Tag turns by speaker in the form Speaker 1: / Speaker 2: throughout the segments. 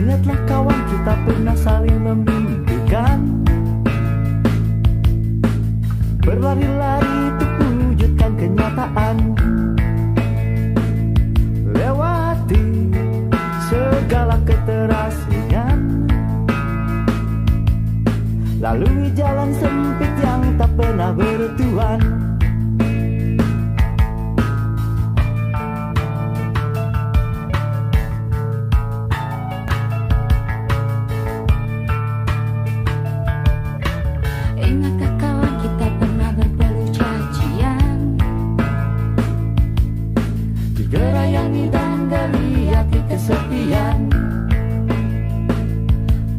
Speaker 1: Ingatlah kawan, kita pernah saling memimpikan berlari-lari untuk wujudkan kenyataan, lewati segala keterasingan, lalui jalan sempit yang tak pernah bertuan.
Speaker 2: Ingatkah kawan, kita pernah berpeluh cacian
Speaker 1: Di gerayangi dan geliati kesepian.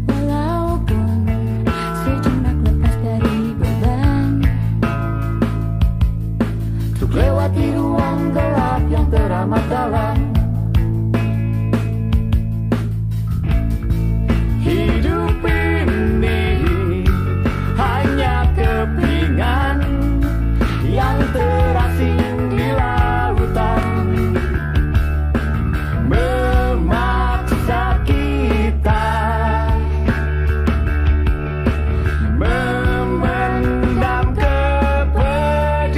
Speaker 2: walaupun sejenak lepas dari beban,
Speaker 1: Untuk lewati ruang gelap yang teramat dalam. Hidup ini hanya kepingan yang terasing di lautan, memaksa kita memendam kepedihan.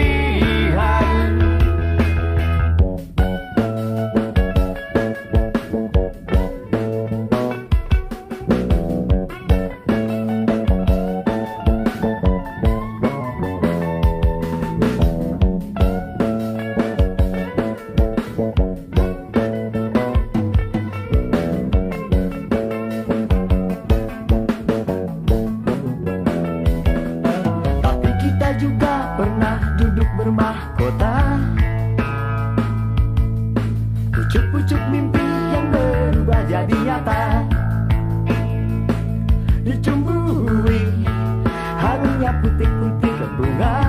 Speaker 1: Tapi kita juga pernah duduk bermahkota, pucuk-pucuk mimpi yang berubah jadi nyata, dicumbui harunya putih-putih bunga.